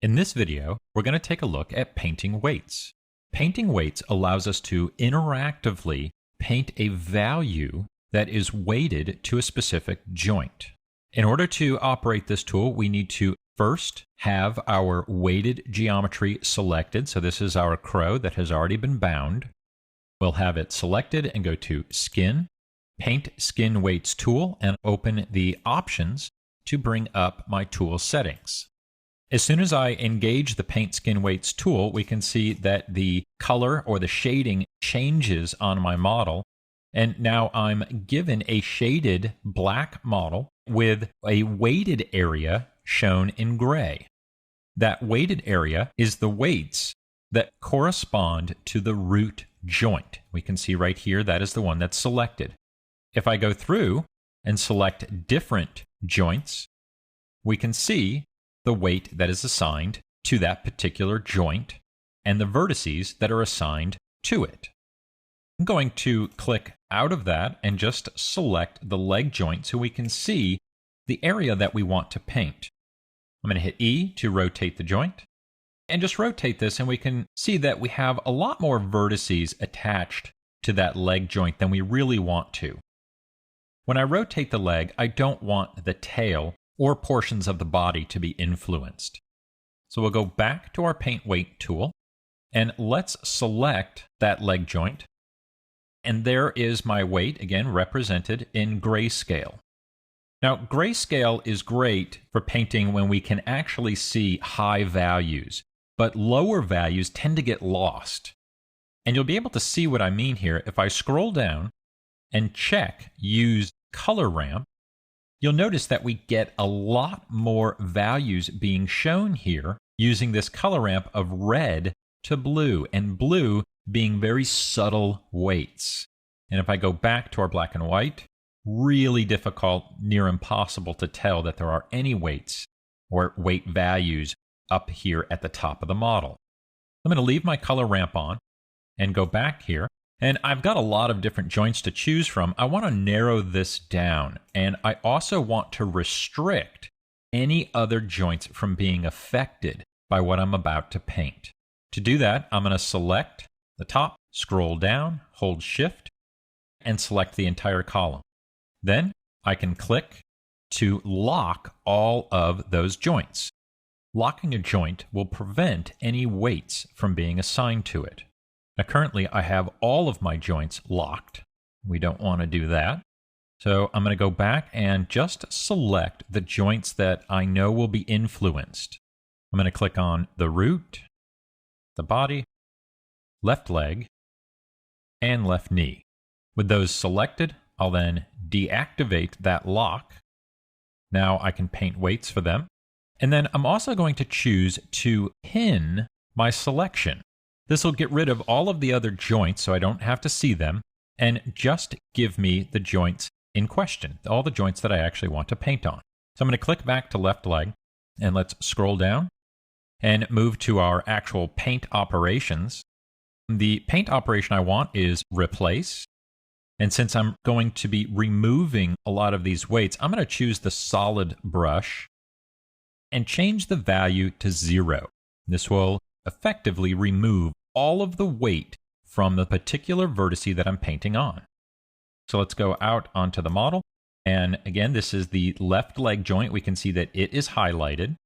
In this video, we're going to take a look at painting weights. Painting weights allows us to interactively paint a value that is weighted to a specific joint. In order to operate this tool, we need to first have our weighted geometry selected. So this is our crow that has already been bound. We'll have it selected and go to Skin, Paint Skin Weights tool, and open the options to bring up my tool settings. As soon as I engage the Paint Skin Weights tool, we can see that the color or the shading changes on my model. And now I'm given a shaded black model with a weighted area shown in gray. That weighted area is the weights that correspond to the root joint. We can see right here that is the one that's selected. If I go through and select different joints, we can see the weight that is assigned to that particular joint and the vertices that are assigned to it. I'm going to click out of that and just select the leg joint so we can see the area that we want to paint. I'm going to hit E to rotate the joint and just rotate this, and we can see that we have a lot more vertices attached to that leg joint than we really want to. When I rotate the leg, I don't want the tail or portions of the body to be influenced. So we'll go back to our Paint Weight tool, and let's select that leg joint. And there is my weight, again, represented in grayscale. Now, grayscale is great for painting when we can actually see high values, but lower values tend to get lost. And you'll be able to see what I mean here. If I scroll down and check Use Color Ramp, you'll notice that we get a lot more values being shown here using this color ramp of red to blue, and blue being very subtle weights. And if I go back to our black and white, really difficult, near impossible to tell that there are any weights or weight values up here at the top of the model. I'm going to leave my color ramp on and go back here. And I've got a lot of different joints to choose from. I want to narrow this down, and I also want to restrict any other joints from being affected by what I'm about to paint. To do that, I'm going to select the top, scroll down, hold Shift, and select the entire column. Then I can click to lock all of those joints. Locking a joint will prevent any weights from being assigned to it. Now, currently, I have all of my joints locked. We don't want to do that. So I'm going to go back and just select the joints that I know will be influenced. I'm going to click on the root, the body, left leg, and left knee. With those selected, I'll then deactivate that lock. Now I can paint weights for them. And then I'm also going to choose to pin my selection. This will get rid of all of the other joints so I don't have to see them, and just give me the joints in question, all the joints that I actually want to paint on. So I'm going to click back to left leg, and let's scroll down and move to our actual paint operations. The paint operation I want is replace. And since I'm going to be removing a lot of these weights, I'm going to choose the solid brush and change the value to 0. This will effectively remove all of the weight from the particular vertice that I'm painting on. So let's go out onto the model. And again, this is the left leg joint. We can see that it is highlighted.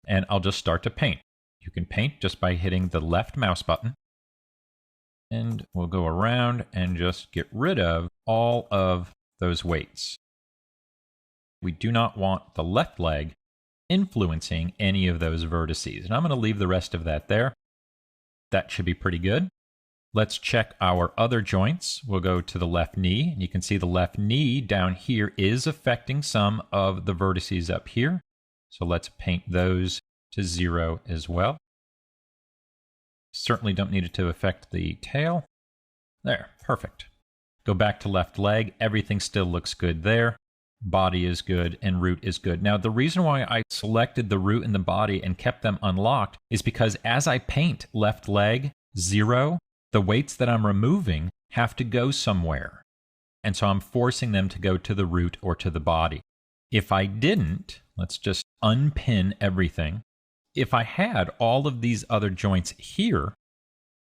And I'll just start to paint. You can paint just by hitting the left mouse button. And we'll go around and just get rid of all of those weights. We do not want the left leg influencing any of those vertices. And I'm going to leave the rest of that there. That should be pretty good. Let's check our other joints. We'll go to the left knee. You can see the left knee down here is affecting some of the vertices up here. So let's paint those to 0 as well. Certainly don't need it to affect the tail. There, perfect. Go back to left leg. Everything still looks good there. Body is good and root is good. Now, the reason why I selected the root and the body and kept them unlocked is because as I paint left leg 0, the weights that I'm removing have to go somewhere. And so I'm forcing them to go to the root or to the body. If I didn't, let's just unpin everything. If I had all of these other joints here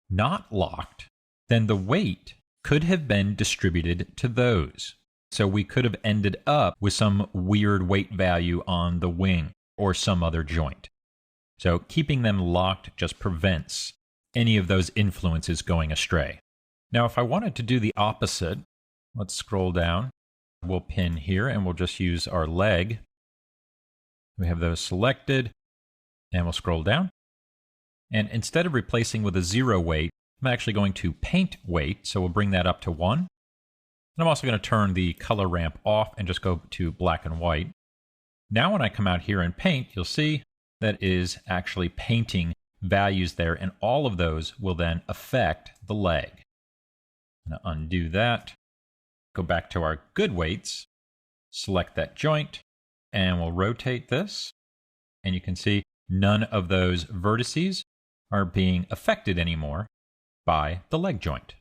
not locked, then the weight could have been distributed to those. So we could have ended up with some weird weight value on the wing or some other joint. So keeping them locked just prevents any of those influences going astray. Now, if I wanted to do the opposite, let's scroll down. We'll pin here and we'll just use our leg. We have those selected and we'll scroll down. And instead of replacing with a 0 weight, I'm actually going to paint weight. So we'll bring that up to 1. And I'm also going to turn the color ramp off and just go to black and white. Now when I come out here and paint, you'll see that is actually painting values there, and all of those will then affect the leg. I'm going to undo that, go back to our good weights, select that joint, and we'll rotate this. And you can see none of those vertices are being affected anymore by the leg joint.